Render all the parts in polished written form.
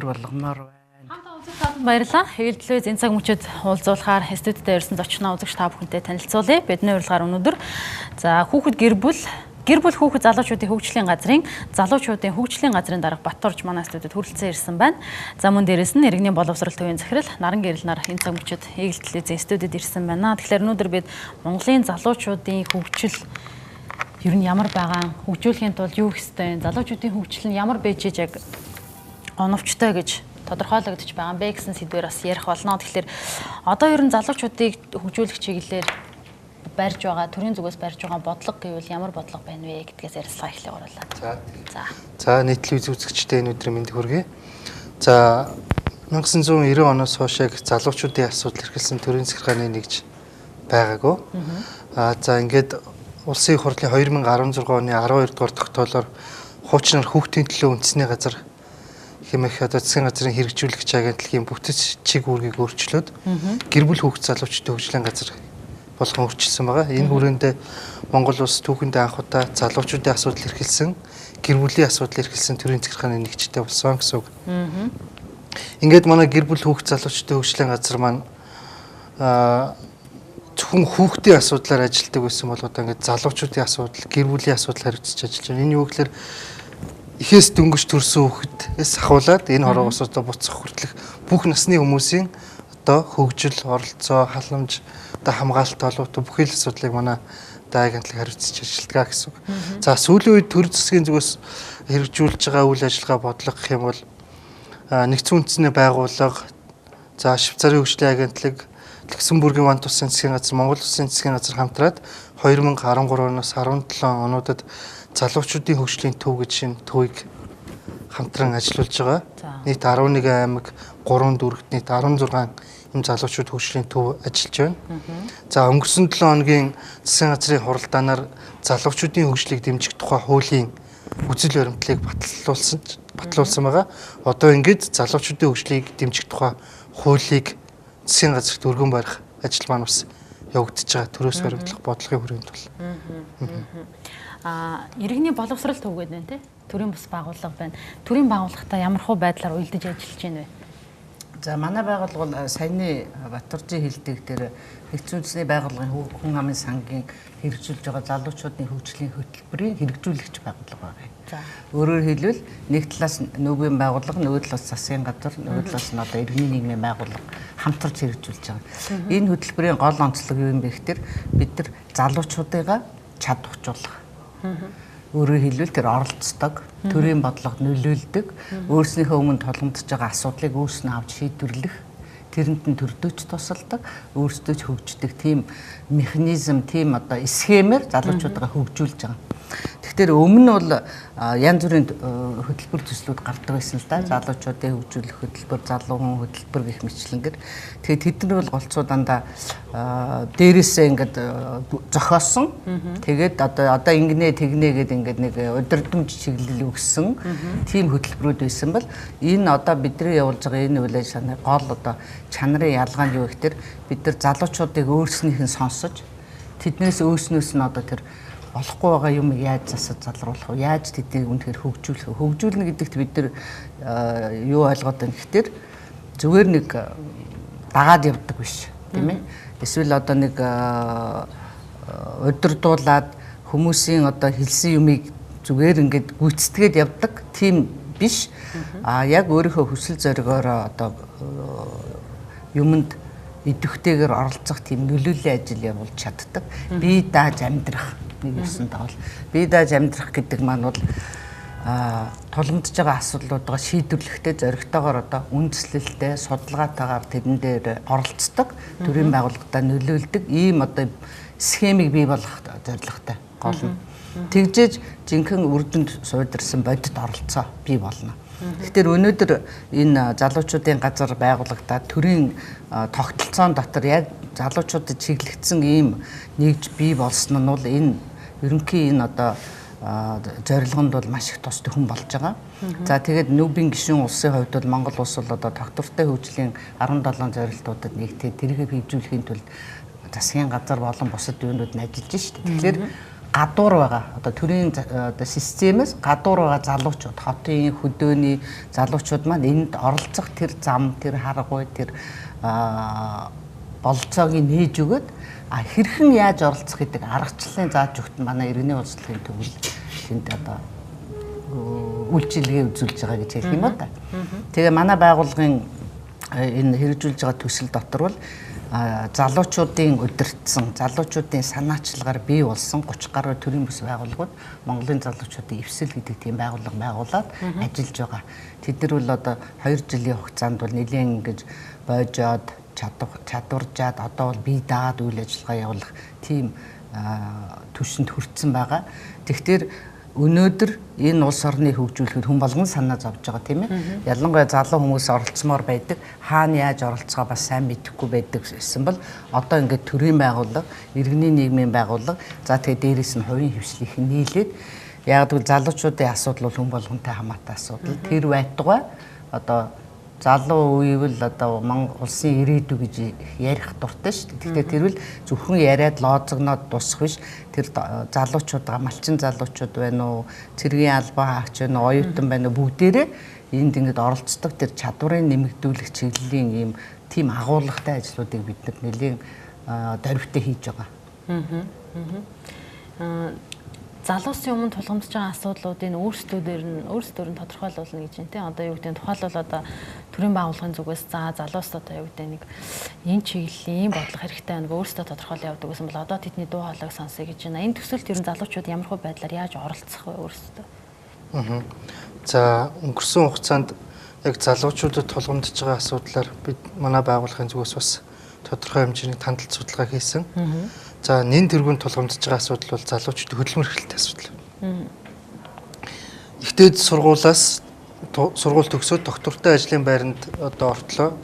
болгомоор байна. Хамт үзэгч танд баярлалаа. Хэвлэлээ энэ цаг мөчид уулзуулахаар студидтэй ирсэн зочноо үзэгч та бүхэнтэй танилцуулъя. Бидний урилгаар өнөөдөр за хүүхэд гэр бүл хүүхэд залуучуудын хөгжлийн газрын залуучуудын хөгжлийн газрын дарга Баторж манай студид хүрэлцэн ирсэн байна. За мөн дээрэс нь иргэний боловсрол төвийн захирал Наран Гэрэл нар энэ цаг мөчид Эгэл телевизийн студид ирсэн байна. Тэгэхээр өнөөдөр бид Монголын залуучуудын хөгжил ер нь ямар байгаа, хөгжүүлэхийн тулд юу хийх ёстой, залуучуудын хөгжил нь ямар байж яг оновчтой гэж тодорхойлогдож байгаа юм бэ гэсэн сэдвээр бас ярих болно. Тэгэхээр одоо ер нь залуучуудыг хөгжүүлэх чиглэлээр барьж байгаа, төрийн зүгээс барьж байгаа бодлого гэвэл ямар бодлого байна вэ гэдгээс ярилцлага эхлэх оруулаа. За нийтлэг үзэгчтэй энэ өдрийн мэнд хүргэе. За 1990 оноос хойш яг залуучуудын асуудал эрхэлсэн төрийн захиргааны нэгж байгаагүй. За ингээд улсын их хурлын 2016 оны 12 дугаар тогтоолоор хуучнаар хүүхдийн төлөө үндэсний газар хэмээх одоо засгийн газрын хэрэгжүүлэгч агентлагийн бүтэц чиг үүргийг өөрчлөөд гэр бүл хүүхэд залуучуудын хөгжлийн газар болгон өөрчилсөн байгаа. Энэ хүрээндээ Монгол улс түүхэндээ анх удаа залуучуудын асуудал эрхэлсэн, гэр бүлийн асуудал эрхэлсэн төрийн захиргааны нэгжтэй болсон гэсэн үг. Ингээд манай гэр бүл хүүхэд залуучуудын хөгжлийн газар маань зөвхөн хүүхдийн асуудлаар ажилладаг байсан бол одоо ингээд залуучуудын асуудал, гэр бүлийн асуудал хариуцж ажиллаж байна. Энэ юу гэхээр ихээс дөнгөж төрсэн хүүхэдээс ахуулаад энэ хороо ус одоо буцах хүртэлх бүх насны хүмүүсийн одоо хөгжил, оролцоо, халамж, одоо хамгаалалт олбот бүхий л асуудлыг манай агентлаг хариуцж ажилладаг гэсэн үг. За сүүлийн үед төр засгийн зүгээс хэрэгжүүлж байгаа үйл ажиллагаа бодлого гэх юм бол нэгдсэн үндэсний байгууллага, за Швейцарын хөгжлийн агентлаг, Люксембургийн Ван тусын засгийн газар, Монгол улсын засгийн газар хамтраад 2013 оноос 17 онуудад залуучуудын хөгжлийн төв гэж шинэ төвийг хамтран ажиллуулж байгаа. Нийт 11 аймаг, 3 дүүрэгт нийт 16 юм залуучууд хөгжлийн төв ажиллаж байна. За өнгөрсөн 7 хоногийн засгийн газрын хуралдаанаар залуучуудын хөгжлийг дэмжих тухай хуулийн үзэл баримтлалыг батлуулсан байгаа. Одоо ингээд залуучуудын хөгжлийг дэмжих тухай хуулийг засгийн газарт өргөн барих ажил маань бас явагдаж байгаа. Төрөөс баримтлах бодлогын хүрээнд бол. Иргэний боловсрол төв гэдэг нь тий. Төрийн бас байгууллага байна. Төрийн байгууллагатай ямар хөө байдлаар уялдаж ажиллаж байна вэ? За манай байгууллага бол саяны Баторжийн хэлдэг дээр нэгдсэн үндэсний байгууллагын хүн амын сангийн хэрэгжүүлж байгаа залуучуудын хөгжлийн хөтөлбөрийн хэрэгжүүлэгч байгууллага байгаа юм. Өөрөөр хэлбэл нэг талаас нүүбийн байгууллага, нөгөө талаас засгийн газар, нөгөө талаас нь одоо иргэний нийгмийн байгууллага хамтарч хэрэгжүүлж байгаа. Энэ хөтөлбөрийн гол онцлог юу юм бэ гэхээр бид нар залуучуудыгаа чадваржуулах. Өөрөөр хэлбэл тэр оролцдог, төрийн бодлогод нөлөөлдөг, өөрснийхөө өмнө тулгамдж байгаа асуудлыг өөрснөө авч шийдвэрлэх, тэрэнд нь төрдөөч тусалдаг, өөрсдөө ч хөгждөг тийм механизм, тийм одоо схемээр залуучуудаа хөгжүүлж байгаа. Тэгэхээр өмнө бол янз бүрийн хөтөлбөр төслүүд гардаг байсан л да. Залуучуудын хөгжүүлэх хөтөлбөр, залуу хүн хөтөлбөр гэх мэтлэнгээр. Тэгээд тэд нар бол голцоо дандаа дээрээсээ ингээд зохиосон. Тэгээд одоо ингэнэ тэгнэ гэдэг ингээд нэг удирдамж чиглэл өгсөн тийм хөтөлбөрүүд байсан бол энэ одоо бидний явуулж байгаа энэ үйл ажиллагааны гол одоо чанарын ялгаа нь юу гэхээр бид нар залуучуудыг өөрснийх нь сонсож тэднээс өөрснөөс нь одоо тэр болохгүй байгаа юм яаж засаж залруулах вэ? Яаж тэднийг үнэхээр хөгжүүлэх вэ? Хөгжүүлнэ гэдэгт бид нар юу ойлгоод байна гэхээр зүгээр нэг дагаад явдаг биш, тийм ээ? Эсвэл одоо нэг удирдуулаад хүмүүсийн одоо хэлсэн юмыг зүгээр ингээд гүйцэтгээд явдаг тийм биш. Яг өөрийнхөө хүсэл зоригоор одоо юмд идэвхтэйгээр оролцох тийм нөлөөллийн ажил явуулж чаддаг. Бие дааж амьдрах нэг юмсан таавал. Бие дааж амьдрах гэдэг маань бол тулгамдж байгаа асуудлуудаа шийдвэрлэхдээ зоригтойгоор одоо үндэслэлтэй, судалгаатайгаар тэрэн дээр оролцдог, төрийн байгууллагатай нөлөөлдөг ийм одоо схемийг бий болгох зорилготой гол нь. Тэгжээж жинхэнэ үрдэнд суударсан бодит оролцоо бий болно. Тэгэхээр өнөөдөр энэ залуучуудын газар байгуулагдаад төрийн тогтолцоон дотор яг залуучуудад чиглэгдсэн ийм нэгж бий болсон нь бол энэ ерөнхий энэ одоо зорилгонд бол маш их тус төхөн болж байгаа. За тэгээд нүүбийн гишүүн улсын хувьд бол Монгол улс бол одоо тогтвортой хөгжлийн 17 зорилтуудад нэгтээ тэрийг хэрэгжүүлэхийн тулд засгийн газар болон бусад юунууд нь ажиллаж шүү дээ. Тэгэхээр гадуур байгаа одоо төрийн одоо системээс гадуур байгаа залуучууд хотын хөдөөний залуучууд маань энд оролцох тэр зам тэр харгуй тэр болцоогийн нээж өгöd хэрхэн яаж оролцох гэдэг аргачлалын зааж өгт манай иргэний улслалын төвөл тэнд одоо үйлчилгээ үзүүлж байгаа гэж хэлэх юм уу та. Тэгээ манай байгууллагын энэ хэрэгжүүлж байгаа төсөл дотор бол залуучуудын удирдсан, залуучуудын санаачлагаар бий болсон 30 гаруй төрийн бүс байгууллагууд Монголын залуучуудын эвсэл гэдэг тийм байгууллага байгуулад ажиллаж байгаа. Тэд нар бол одоо 2 жилийн хугацаанд бол нэлээд ингэж бойжоод чадваржаад одоо бол бие дагаад үйл ажиллагаа явуулах тийм түвшинд хүрсэн байгаа. Тэгэхээр өнөөдөр энэ улс орны хөгжүүлэхэд хүн болгон санаа зовж байгаа тийм ээ. Ялангуяа залуу хүмүүс оролцмоор байдаг. Хаана яаж оролцохоо бас сайн мэдэхгүй байдаг гэсэн бол одоо ингээд төрийн байгууллага, иргэний нийгмийн байгууллага, за тэгээ дээрээс нь хувийн хвшлийнх нь нийлээд яг л залуучуудын асуудал бол хүн болгонтэй хамаатай асуудал. Тэр байтугай одоо залуу үеивэл одоо улсын ирээдүй гэж ярих дуртай шүү дээ. Тэгэхээр тэр үл зөвхөн яриад лоозогноод дуусах биш. Тэр залуучууд, малчин залуучууд байна уу, цэргийн албан хаагч байна уу, оюутан байна уу бүгдээрээ энд ингэж оролцдог тэр чадварыг нэмэгдүүлэх чиглэлийн ийм тийм агуулгатай ажлуудыг бид нар нэлийн дөрвтэй хийж байгаа. Залуусын өмнө тулгамдж байгаа асуудлуудын өөрсдөө нь тодорхойлуулна гэж байна тийм. Одоо юу гэдэг нь тухайлбал одоо төрийн байгууллагын зүгээс за залуус одоо юу гэдэг нэг энэ чиглэлийн бодлого хэрэгтэй байна гэх өөрсдөө тодорхойлол явуулдаг гэсэн бол одоо тэдний дуу хоолойг сонсъё гэж байна. Энэ төсөлд ер нь залуучууд ямар хөө байдлаар яаж оролцох вэ өөрсдөө? За өнгөрсөн хугацаанд яг залуучуудад тулгамдж байгаа асуудлаар бид манай байгууллагын зүгээс бас тодорхой хэмжээний тандалт судалгаа хийсэн. За нэн тэргүүнд тулгамдж байгаа асуудал бол залуучуудын хөдөлмөр эрхлэлтэй асуудал. Ихтэй сургуулиас сургууль төгсөөд доктортой ажлын байранд одоо ортлоо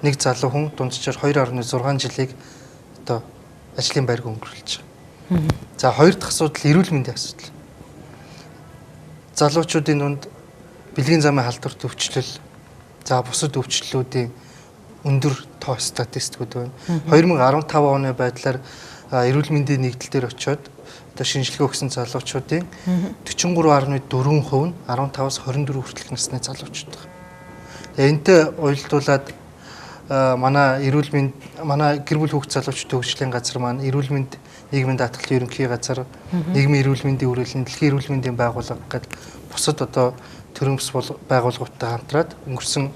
нэг залуу хүн дунджаар 2.6 жилийг одоо ажлын байрг өнгөрүүлж байгаа. За хоёр дахь асуудал эрүүл мэндийн асуудал. Залуучуудын дунд бэлгийн замын халдварт өвчлөл, за бусад өвчлөлүүдийн өндөр тоо статистикуд байна. 2015 оны байдлаар эрүүл мэндийн нэгдэл дээр очиод одоо шинжилгээ өгсөн залуучуудын 43.4% нь 15-аас 24 хүртэлх насны залуучууд байна. Энэтэй уялдуулаад манай гэр бүл хүүхд залуучуудын хөгжлийн газар маань эрүүл мэнд нийгмийн даатгалын ерөнхий газар, нийгмийн эрүүл мэндийн үрэлэн, дэлхийн эрүүл мэндийн байгууллага гэдэг бусад одоо төрийн бүс байгууллагуудтай хамтраад өнгөрсөн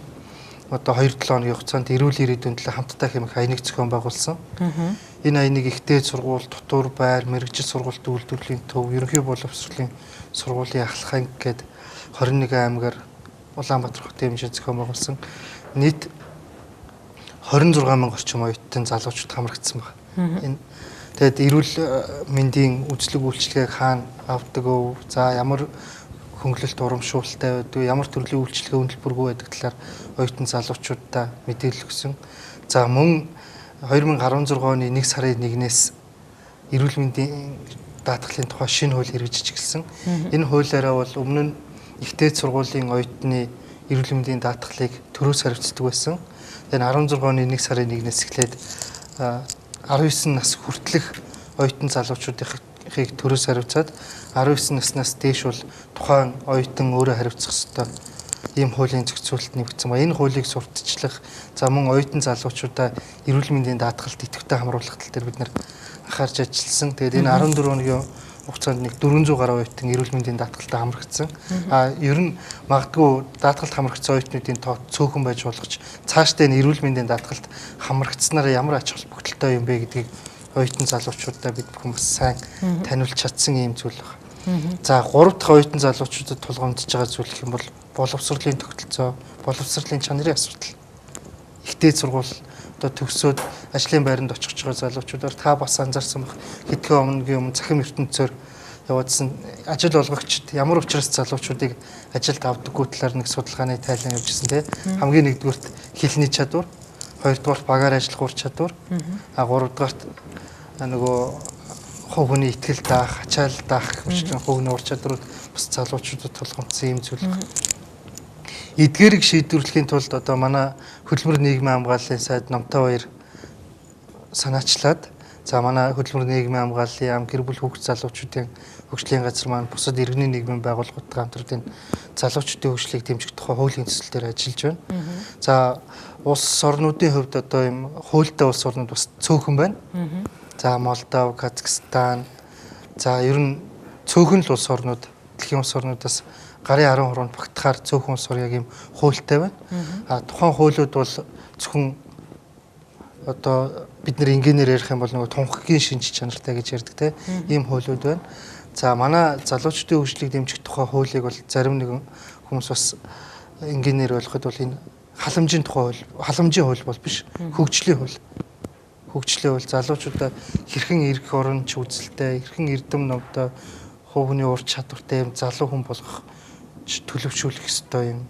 одоо 2-7 хоногийн хугацаанд эрүүл ирээдүйн төлөө хамтдаа хэмээх аяныг зохион байгуулсан. Энэ аяныг ихтэй сургууль, дотор байр, мэрэгжил сургуультай үйлдвэрлэлийн төв, ерөнхий боловсролын сургуулийн ахлах анги гээд 21 аймгаар Улаанбаатар хотын хэмжээнд зохион байгуулсан. Нийт 26,000 орчим оюутан залуучууд хамрагдсан байна. Энэ тэгээд эрүүл мэндийн үзлэг үйлчилгээг хаана авдаг вэ? За ямар хөнгөлөлт урамшуулалтай байдаг, ямар төрлийн үйлчилгээ өнөлбөргүй байдаг талаар оюутан залуучуудаа мэдээлэл өгсөн. За мөн 2016 оны 1 сарын 1-ээс эрүүл мэндийн даатгалын тухай шинэ хууль хэрэгжиж эхэлсэн. Энэ хуулиараа бол өмнө нь ихтэй сургуулийн оюутны эрүүл мэндийн даатгалыг төрөөс хариуцдаг байсан. Тэгээд 16 оны 1 сарын 1-ээс эхлээд 19 нас хүртэлх оюутан залуучуудыг төрөөс хариуцаад 19 наснаас дээш бол тухайн оюутан өөрөө хариуцах ёстой ийм хуулийн зохицуулалт нэгдсэн ба энэ хуулийг сурталчлах за мөн оюутан залуучуудаа эрүүл мэндийн даатгалд идэвхтэй хамруулах тал дээр бид нэр анхаарч ажилласан. Тэгээд энэ 14 хоногийн хугацаанд нэг 400 гаруй оюутан эрүүл мэндийн даатгалтай хамрагдсан. Ер нь магадгүй даатгалд хамрагдсан оюутнуудын тоо цөөхөн байж болгоч цаашдаа энэ эрүүл мэндийн даатгалд хамрагдсанараа ямар ач холбогдолтой юм бэ гэдгийг оюутан залуучуудаа бид бүхэн бас сайн таниулж чадсан ийм зүйл байна. За 3 дахь оюутан залуучуудад тулгамдж байгаа зүйл гэх юм бол боловсролын тогтолцоо, боловсролын чанарын асуудал. Ихтэй сургууль одоо төгсөөд ажлын байранд очих байгаа залуучуудаар та бас анзаарсан байх. Хэдхэн өмнө захим ертөнцөөр явуулсан ажил олгогчд ямар учраас залуучуудыг ажилд авдаггүй талаар нэг судалгааны тайлан явуулсан тийм. Хамгийн нэгдүгürt хэлний чадвар, хоёрдугаарт багаар ажиллах ур чадвар, гуравдугаарт нөгөө хувь хүний итгэл даах, ачаал даах гэх мэт хувийн ур чадрууд бас залуучуудад тулгамдсан юм зүйл байна. Эдгээрийг шийдвэрлэхийн тулд одоо манай хөдөлмөр нийгмийн хамгааллын сайд Номтой баяр санаачлаад За манай хөдөлмөр нийгмийн хамгааллын яам гэр бүл хүүхэд залуучуудын хөгжлийн газар маань бусад иргэний нийгмийн байгууллагуудтай хамтран залуучуудын хөгжлийг дэмжих тухай хуулийн төсөл дээр ажиллаж байна. За улс орнуудын хувьд одоо юм хуультай улс орнууд бас цөөхөн байна. За Молдов, Казахстан, за ер нь цөөхөн л улс орнууд дэлхийн улс орнуудаас гарын 13-нд багтахаар цөөхөн улс орн яг юм хуультай байна. Тухайн хуулиуд бол зөвхөн одоо бид нэр инженеэр ярих юм бол нөгөө тунхагийн шинж чанартай гэж ярьдаг те ийм хуулиуд байна. За манай залуучуудын хөгжлийг дэмжих тухай хуулийг бол зарим нэгэн хүмүүс бас инженеэр болоход бол энэ халамжийн тухай хууль, халамжийн хууль бол биш, хөгжлийн хууль. Хөгжлийн хууль залуучуудаа хэрхэн эрх оронч үзэлтэй, хэрхэн эрдэм номтой, хувийн ур чадвартай юм залуу хүн болгох төлөвшүүлэх ёстой юм.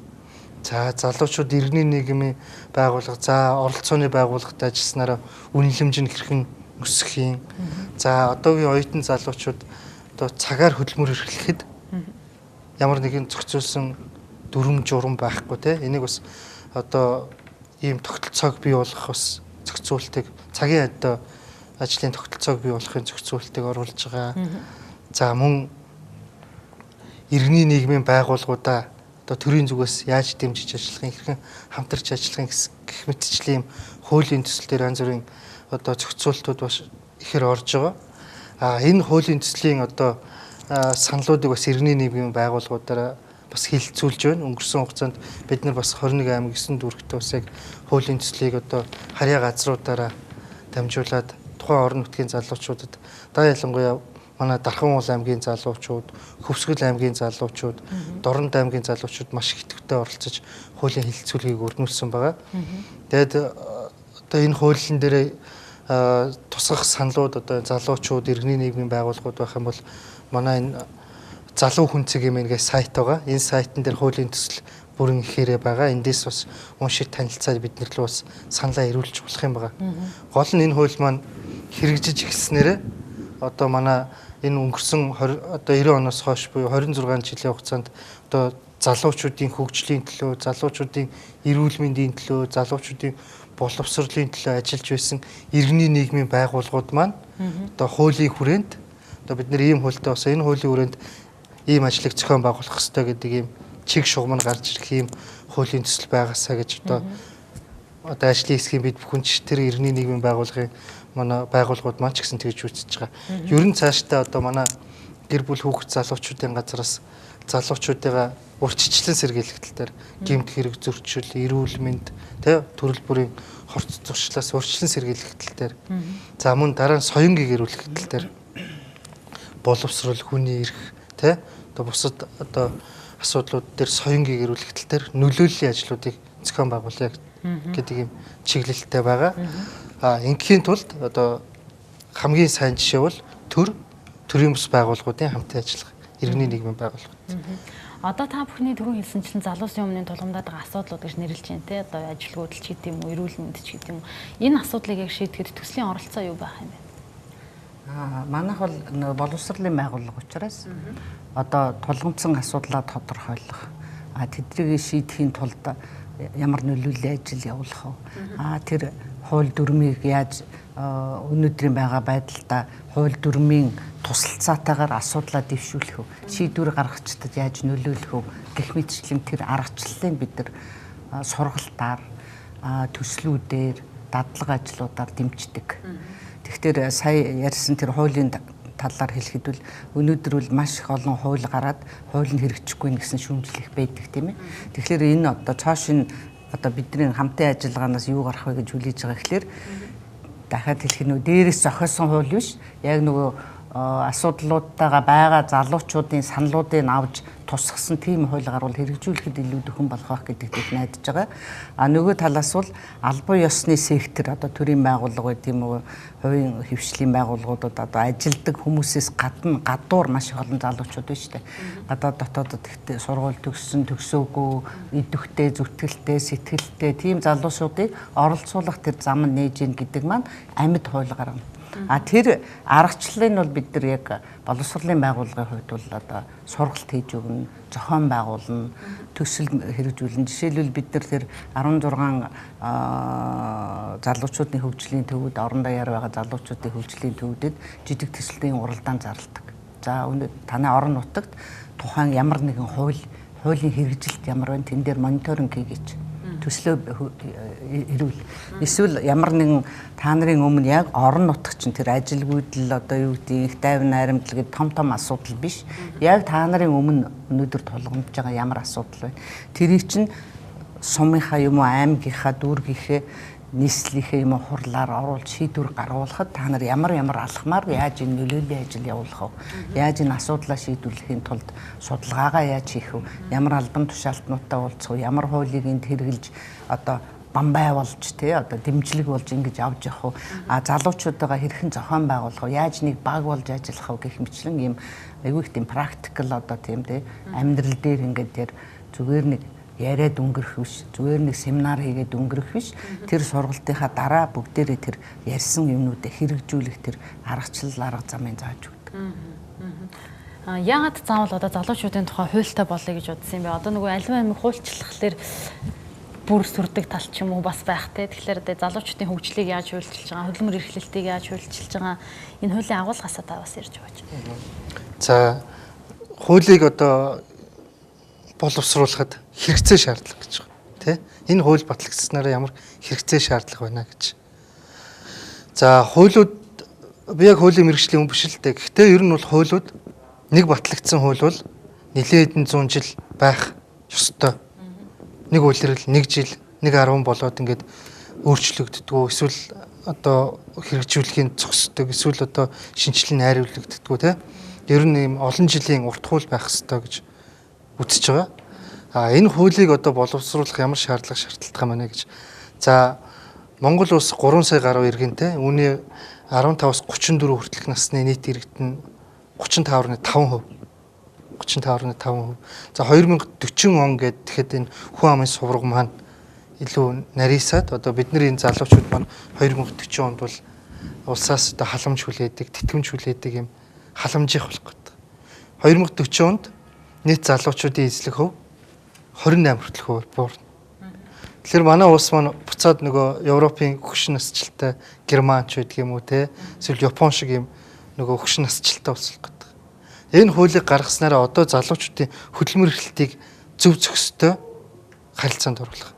За залуучууд иргэний нийгмийн байгууллага, за оролцооны байгууллагад ажилласнараа үнэлэмж нь хэрхэн өсөх юм. За одоогийн оюутан залуучууд одоо цагаар хөдөлмөр эрхлэхэд ямар нэгэн зохицуулсан дүрм журам байхгүй те. Энийг бас одоо ийм тогтолцоог бий болгох бас зохицуултыг цагийн одоо ажлын тогтолцоог бий болгохын зохицуултыг оруулж байгаа. За мөн иргэний нийгмийн байгууллагуудаа одоо төрийн зүгээс яаж дэмжиж ажиллахын, хэрхэн хамтарч ажиллахын гэх мэтчлэн хуулийн төсөл дээр янз бүрийн одоо зохицуултууд бас ихээр орж байгаа. Энэ хуулийн төслийн одоо саналуудыг бас иргэний нийгмийн байгууллагуудаараа бас хилцүүлж байна. Өнгөрсөн хугацаанд бид нар бас 21 аймаг 9 дүүрэгтээ бас яг хуулийн төслийг одоо харьяа газруудаараа дамжуулаад тухайн орон нутгийн залуучуудад ялангуяа манай Дархан уул аймгийн залуучууд, Хөвсгөл аймгийн залуучууд, Дорнод аймгийн залуучууд маш их идэвхтэй оролцож хуулийн хилцүүлгийг өрнүүлсэн байгаа. Тэгээд одоо энэ хуулийн дээр тусгах саналууд одоо залуучууд, иргэний нийгмийн байгууллагууд байх юм бол манай энэ залуу хүн цэг юм ингээд сайт байгаа. Энэ сайтн дээр хуулийн төсөл бүрэн ихээрээ байгаа. Эндээс бас уншиж танилцаад бид нар л бас саналаа ирүүлж болох юм байгаа. Гол нь энэ хууль маань хэрэгжиж эхэлснээр одоо манай энэ өнгөрсөн одоо 90 оноос хойш буюу 26 жилийн хугацаанд одоо залуучуудын хөгжлийн төлөө, залуучуудын эрүүл мэндийн төлөө, залуучуудын боловсролын төлөө ажиллаж байсан иргэний нийгмийн байгууллагууд маань одоо хуулийн хүрээнд одоо бид нэр ийм хуультай бас энэ хуулийн хүрээнд ийм ажлыг зохион байгуулах хэрэгтэй гэдэг ийм чиг шугам нь гарч ирэх ийм хуулийн төсөл байгаасаа гэж одоо ажлын хэсгийн бид бүхэн ч тэр иргэний нийгмийн байгууллагын манай байгууллагууд маань ч гэсэн тэгж үзэж байгаа. Ер нь цаашдаа одоо манай гэр бүл хүүхэд залуучуудын газраас залуучуудыгаа урьдчилан сэргийлэх тал дээр гэмт хэрэг зөрчил, эрүүл мэнд, төрөл бүрийн хорц зуршлаас урьдчилан сэргийлэх тал дээр. За мөн дараа нь соён гэгэрүүлэх тал дээр боловсрол, хүний эрх, одоо бусад одоо асуудлууд дээр соён гэгэрүүлэх тал дээр нөлөөллийн ажлуудыг зохион байгуулъя гэдэг юм чиглэлтэй байгаа. Ингийн тулд одоо хамгийн сайн жишээ бол төрийн бус байгууллагуудын хамтын ажиллагаа, иргэний нийгмийн байгууллагууд. Одоо та бүхний түрүүн хэлсэнчлэн залуусын өмнө тулгамдаад байгаа асуудлууд гэж нэрлэж байна те. Одоо ажилгүйдэл ч гэдэм үү, эрүүл мэнд ч гэдэм үү. Энэ асуудлыг яг шийдэхэд төслийн оролцоо юу байх юм бэ? Манайх бол боловсролын байгууллага учраас одоо тулгамдсан асуудлаа тодорхойлох, тэднийг шийдэхийн тулд ямар нөлөөллийн ажил явуулах вэ? Тэр хууль дүрмийг яаж өнөөдрийн байгаа байдалдаа хууль дүрмийн тусалцаатайгаар асуудлаа дэвшүүлэх вэ? Шийдвэр гаргахчдад яаж нөлөөлөх вэ? Гэх мэтчлэн тэр аргачлалыг бид нар сургалтаар, төслүүдээр, дадлага ажлуудаар дэмждэг. Тэгэхээр сая ярьсан тэр хуулийн талаар хэлэхэд бол өнөөдөр бол маш их олон хууль гараад хууль нь хэрэгжихгүй гэсэн шүүмжлэх байдаг тийм ээ. Тэгэхээр энэ одоо цааш нь одоо бидний хамтын ажиллагаанаас юу гарах вэ гэж хүлээж байгаа гэхэлэр дахиад хэлэх нь дээрээс зохиосон хууль биш, яг нөгөө асуудлуудтайгаа байгаа залуучуудын саналуудыг авч тусгасан тийм хууль гарвал хэрэгжүүлэхэд илүү дөхөн болох гэдэгт найдаж байгаа. Нөгөө талаас бол албан ёсны сектор одоо төрийн байгууллага гэдэг юм уу, хувийн хөвшлийн байгууллагуудад одоо ажилдаг хүмүүсээс гадуур маш их олон залуучууд байна шүү дээ. Гадаад дотоодод ихтэй сургууль төгссөн, төгсөөгүй, идэвхтэй, зүтгэлтэй, сэтгэлтэй тийм залуучуудыг оролцуулах тэр зам нь нээж ийн гэдэг маань амьд хууль гарна. А тэр аргачлалыг бол бид нар яг боловсролын байгууллагын хувьд бол одоо сургалт хийж өгнө, зохион байгуулна, төсөл хэрэгжүүлнэ. Жишээлбэл бид нар тэр 16 залуучуудын хөгжлийн төвүүд, орон даяар байгаа залуучуудын хөгжлийн төвүүдэд жижиг төсөлтийн уралдаан зарладаг. За өнөө танай орон нутагт тухайн ямар нэгэн хуулийн хэрэгжилт ямар вэ? Тэн дээр мониторинг хийгээч. Төслөө ирүүл. Эсвэл ямар нэгэн та нарын өмнө яг орон нутагт чинь тэр ажилгүйдэл одоо юу гэдэг их тайван найрамдал гэдэг том асуудал биш. Яг та нарын өмнө өнөөдөр тулгамдж байгаа ямар асуудал вэ? Тэрийг чинь сумынхаа юм уу аймгийнхаа дүүргийнхээ нийслэлийнхээ юм хурлаар оруулж шийдвэр гаргуулахад та нар ямар алхмаар яаж энэ нөлөөллийн ажил явуулах вэ? Яаж энэ асуудлаа шийдвэрлэхийн тулд судалгаагаа яаж хийх вэ? Ямар албан тушаалтнуудтай уулзах вэ? Ямар хуулийг энд хэрэгжилж одоо бамбай болж тий одоо дэмжлэг болж ингэж авч явах вэ? А залуучуудаа хэрхэн зохион байгуулах вэ? Яаж нэг баг болж ажиллах вэ гэх мэтлэн ийм айгүй их тийм практикал одоо тийм тий амьдрал дээр ингээд тэр зүгээр нэг яриад өнгөрөх биш, зүгээр нэг семинар хийгээд өнгөрөх биш. Тэр сургалтынхаа дараа бүгдээрээ тэр ярьсан юмнуудыг хэрэгжүүлэх тэр аргачлал арга замыг зааж өгдөг. Яагаад заавал одоо залуучуудын тухай хуультай болъё гэж бодсон юм бэ? Одоо нөгөө аль аль хуульчлахлаар бүр сүрдэг тал ч юм уу бас байх те. Тэгэхээр одоо залуучуудын хөгжлийг яаж хуульчилж байгаа, хөдөлмөр эрхлэлтийг яаж хуульчилж байгаа энэ хуулийн агуулгасаа та бас ярьж байгаа ч. За хуулийг одоо боловсруулахад хэрэгцээ шаардлага гэж байна. Тэ? Энэ хууль батлагдсанараа ямар хэрэгцээ шаардлага байна гэж. За хуулиуд би яг хуулийн мэргэжлийн хүн биш л дээ. Гэхдээ ер нь бол хуулиуд нэг батлагдсан хууль бол нэлээд хэдэн 100 жил байх ёстой. Нэг үйлрэл 1 жил 1.10 болоод ингээд өөрчлөгддгүү эсвэл одоо хэрэгжүүлэхийн зогсдог эсвэл одоо шинжилгээ найруулагддгүү те. Ер нь ийм олон жилийн урт хууль байх ёстой гэж үзэж байгаа. А энэ хуулийг одоо боловсруулах ямар шаардлагатай байна гэж. За Монгол улс 3 сая гаруй иргэнтэй. Үүний 15-аас 34 хүртэлх насны нийт иргэд нь 35.5%. 35.5%. За 2040 он гэхэд тэгэхэд энэ хүн амын сувраг маань илүү нарийсаад одоо бидний энэ залуучууд маань 2040 онд бол улсаас одоо халамж хүлээдэг, тэтгэмж хүлээдэг юм халамжих болох гэдэг. 2040 онд нийт залуучуудын эзлэх хөв 28 хүртэлх буурна. Тэгэхээр манай улс маань буцаад нөгөө Европын хөгшин насжилттай Германч байдаг юм уу те эсвэл Япон шиг юм нөгөө хөгшин насжилттай улс гэдэг. Энэ хуулийг гаргаснараа одоо залуучуудын хөдөлмөр эрхлэлтийг зөв зохистой харилцаанд оруулах.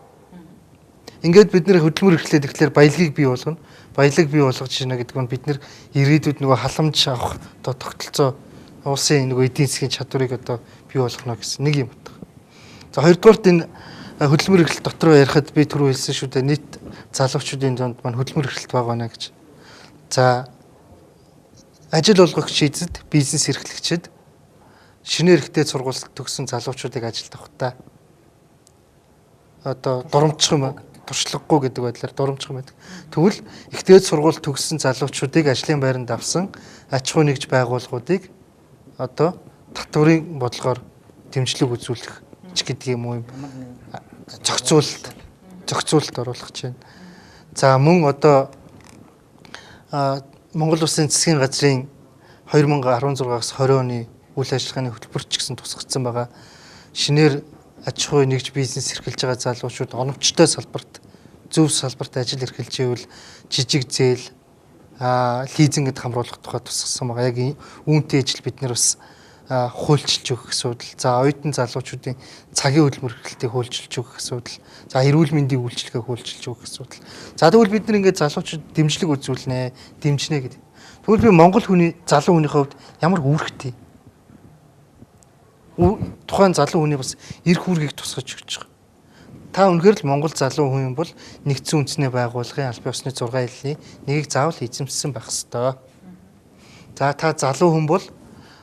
Ингээд бид нэр хөдөлмөр эрхлээд ихлээр баялагийг бий болгоно. Баялаг бий болгож байна гэдэг нь бид нэр ирээдүйд нөгөө халамж авах одоо тогтолцоо улсын нөгөө эдийн засгийн чадварыг одоо бий болгоно гэсэн нэг юм байна. За хоёрдугаарт энэ хөдөлмөр эрхлэлт дотор ярихад би түрүү хэлсэн шүү дээ нийт залуучуудын донд маань хөдөлмөр эрхлэлт байгаа байна гэж. За ажил олгогч эзэд бизнес эрхлэгчид шинээр ихтэй сургууль төгссөн залуучуудыг ажилд авахтаа одоо дурамжчих юм туршлагагүй гэдэг байдлаар дурамжчих юм байдаг. Тэгвэл ихтэй сургууль төгссөн залуучуудыг ажлын байранд авсан аж ахуй нэгж байгууллагуудыг одоо татварын бодлогоор дэмжлэг үзүүлэх ч гэдэг юм уу зохицуулалт оруулах гэж байна. За мөн одоо Монгол Улсын засгийн газрын 2016-аас 20 оны үйл ажиллагааны хөтөлбөрч гэсэн тусгацсан байгаа шинээр аж ахуй нэгж бизнес эрхэлж байгаа залуучууд оновчтой салбарт зөв салбарт ажил эрхэлж ивэл жижиг зээл лизингэд хамруулах тухай тусгасан байгаа. Яг үүнтэй ижил бид нэр бас хуульчилж өгөх асуудал. За оюутан залуучуудын цагийн хөдөлмөр эрхлэлтийг хуульчилж өгөх асуудал. За эрүүл мэндийн үйлчилгээг хуульчилж өгөх асуудал. За тэгвэл бид нар ингээд залуучууд дэмжлэг үзүүлнэ, дэмжнэ гэдэг. Тэгвэл би Монгол хүний залуу хүний хувьд ямар үүрэгтэй? Тухайн залуу хүний бас эрх үүргийг тусгаж өгч байгаа. Та үнэхээр л Монгол залуу хүн бол нэгдсэн үндэсний байгууллагын албан ёсны 6 хэлний нэгийг заавал эзэмшсэн байх ёстой. За та залуу хүн бол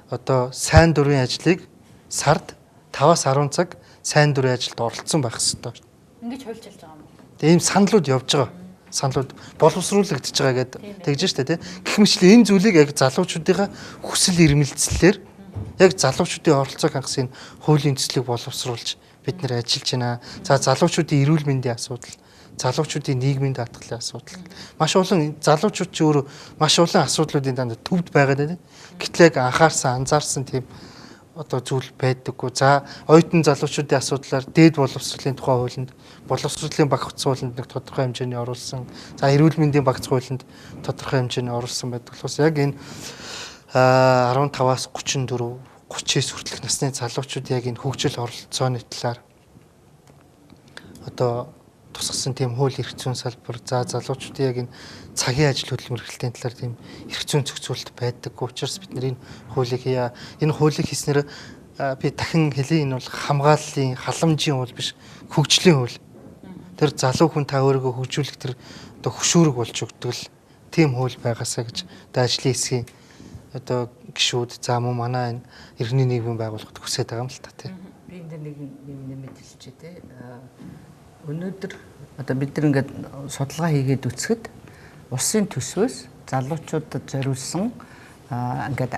одоо сайн дурын ажлыг сард 5-аас 10 цаг сайн дурын ажилд оролцсон байх ёстой. Ингэж хуульчилж байгаа юм уу? Тэгээ ийм саналуд явж байгаа. Саналуд боловсруулагдаж байгаа гэдэг тэгж штэ тий. Гэх мэтлээ энэ зүйлийг яг залуучуудынхаа хүсэл эрмэлзлээр яг залуучуудын оролцоог хангасан хуулийн төслийг боловсруулж бид нэр ажиллаж байна. За залуучуудын эрүүл мэндийн асуудал, залуучуудын нийгмийн даатгалын асуудал. Маш олон залуучууд ч өөрөө маш олон асуудлуудын дандаа төвд байгаад байна. Гэтэл яг анзаарсан тийм одоо зүйл байдаггүй. За оюутан залуучуудын асуудлаар дээд боловсролын тухай хуулинд, боловсролын багц хуулинд нэг тодорхой хэмжээний оруулсан. За эрүүл мэндийн багц хуулинд тодорхой хэмжээний оруулсан байдаг болохоос яг энэ 15-аас 34, 39 хүртэлх насны залуучууд яг энэ хөгжил оролцооны талаар одоо тусгасан тийм хууль эрх зүйн салбар, за залуучуудын яг энэ цагийн ажил хөдөлмөр эрхлэлтийн талаар тийм эрх зүйн зохицуулалт байдаг. Учираас бид энэ хуулийг хийя. Энэ хуулийг хийснээр би дахин хэлье, энэ бол хамгааллын, халамжийн хууль биш, хөгжлийн хууль. Тэр залуу хүн та өөрийгөө хөгжүүлэх тэр одоо хөшүүрэг болж өгдөг л тийм хууль байгаасаа гэж одоо ажлын хэсгийн одоо гишүүд за мөн манай энэ иргэний нийгмийн байгууллагад хүсэж байгаа юм л та тийм. Би энэ нэг нэмэт хэлчихэ те. Өнөөдөр одоо бид нар ингээд судалгаа хийгээд үзэхэд улсын төсвөөс залуучуудад зориулсан ингээд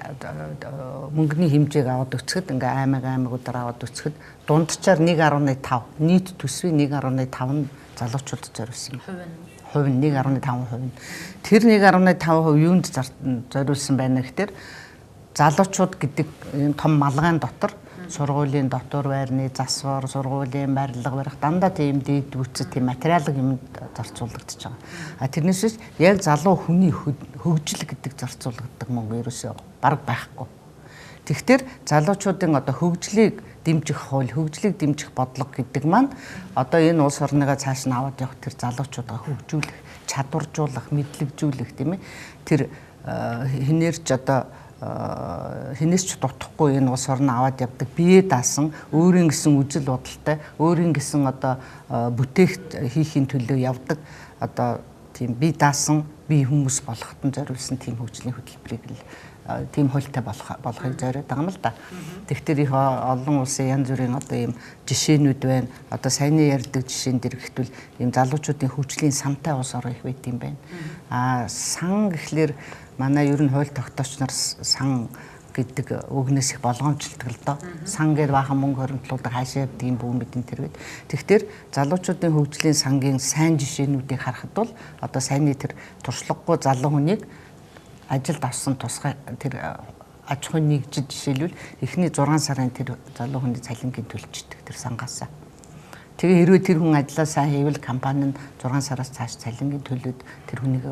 мөнгөний хэмжээг аваад үзэхэд ингээд аймагуудаар аваад үзэхэд дунджаар 1.5 нийт төсвийн 1.5 нь залуучуудад зориулсан. Хувь нь 1.5%. Тэр 1.5% юунд зориулсан байна гэхээр залуучууд гэдэг энэ том малгайн дотор сургуулийн дотор байрны засвар, сургуулийн барилга барих дандаа тийм дээд бүтцэд тийм материалын юмд зарцуулагдаж байгаа. Тэрнээсээс яг залуу хүний хөгжил гэдэг зарцуулагддаг мөнгө ерөөсөө бараг байхгүй. Тэгэхээр залуучуудын одоо хөгжлийг дэмжих хууль, хөгжлийг дэмжих бодлого гэдэг маань одоо энэ улс орныгаа цааш нь аваад явах тэр залуучуудаа хөгжүүлэх, чадваржуулах, мэдлэгжүүлэх тийм ээ. Тэр хинээрч одоо хинээс ч дутхгүй энэ улс орноо аваад явдаг бие даасан өөрийн гэсэн үжил бодолтой өөрийн гэсэн одоо бүтээгт хийхин төлөө явдаг одоо тийм бие даасан бие хүмүүс болоход нь зориулсан тийм хөгжлийн хөтөлбөрийг л тийм хуультай болохыг зориод байгаа юм л да. Тэгэхээр их олон улсын янз бүрийн одоо ийм жишээнүүд байна. Одоо саяны ярьдаг жишээн дэр гэхтэл ийм залуучуудын хөгжлийн сантай улс орн их байт юм байна. Сан гэхлээр манай ер нь хууль тогтоогч нар сан гэдэг үгнээс их болгоомжлдог л доо. Сан гэдэг баахан мөнгө хоригдлуулдаг хаашаа явдаг юм бүү мэдэн тэрвэд. Тэгэхээр залуучуудын хөгжлийн сангийн сайн жишээнүүдийг харахад бол одоо саяны тэр туршлагагүй залуу хүнийг ажилд авсан тусгай тэр аж ахуйн нэгжид жишээлбэл эхний 6 сарын тэр залуу хүний цалингийн төлждөг тэр сангаасаа. Тэгээ хэрвээ тэр хүн ажиллаа сайн хийвэл компани нь 6 сараас цааш цалингийн төлөөд тэр хүнийг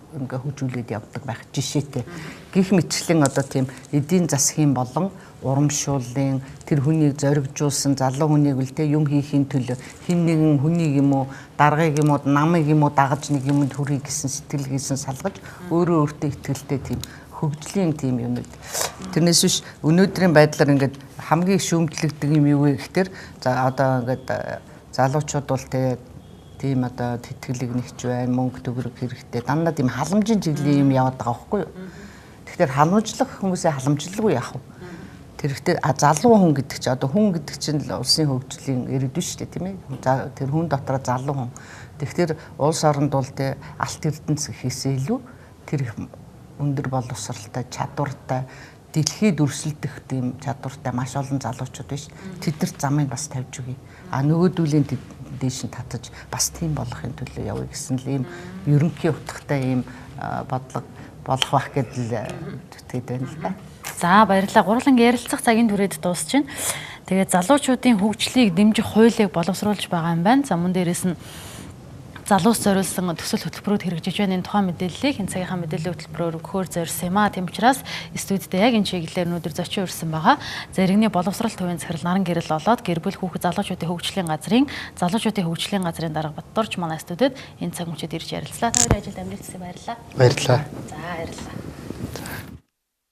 ингээ хөгжүүлээд явдаг байх жишээтэй. Гэх мэтчлэн одоо тийм эдийн засгийн болон урамшууллын тэр хүнийг зоригжуулсан залуу хүнийг л те юм хийхин төлөө хин нэгэн хүнийг юм уу даргаыг юм уу намыг юм уу дагаж нэг юмд хүрхий гэсэн сэтгэл хийсэн салгаж өөрөө өөртөө итгэлтэй тийм хөгжлийн тийм юмуд. Тэрнээс биш өнөөдрийн байдлаар ингээд хамгийн шүүмжлэгдэг юм юу вэ гэхээр за одоо ингээд залуучууд бол те тийм одоо тэтгэлэг нэгч байна, мөнгө төгрөг хэрэгтэй. Дандаа тийм халамжийн чиглэлийн юм яваад байгаа байхгүй юу? Тэгэхээр халамжлах хүмүүсээ халамжлалгүй яах вэ? Тэр ихтэй залуу хүн гэдэг чинь одоо хүн гэдэг чинь улсын хөгжлийн иргэдэн шүү дээ, тийм ээ? Тэр хүн дотор залуу хүн. Тэгэхээр улс оронд бол тэ алт эрдэнэс гэхээсээ илүү тэр их өндөр боловсралтай, чадвартай, дэлхийд өрсөлдөх тийм чадвартай маш олон залуучууд биш. Тэдэрт замыг бас тавьж өгье. Нөгөөдүүлийн дээш нь татаж бас тийм болохын төлөө явъя гэсэн л ийм ерөнхий утгатай ийм бодлого болох байх гэдэл төтөд байна л да. За баярлалаа. Гурлан ярилцах цагийн түрээд дуусч байна. Тэгээд залуучуудын хөгжлийг дэмжих хуулийг боловсруулж байгаа юм байна. За мөн дээрээс нь залуус зориулсан төсөл хөтөлбөрүүд хэрэгжиж байна. Энэ тухайн мэдээллийг энэ цагийнхаа мэдээллийн хөтөлбөрөөр өгөхөөр зорьсон юм аа. Тийм учраас студид яг энэ чиглэлээр өнөөдөр зочин өрсөн байгаа. За иргэний боловсрол төвийн захирал Наран Гэрэл болоод гэр бүл хүүхэд залуучуудын хөгжлийн газрын дарга Баттурч манай студид энэ цаг мөчид ирж ярилцлаа. Та хоёрын ажилд амжилт хүсье баярлалаа. Баярлалаа. За баярлалаа.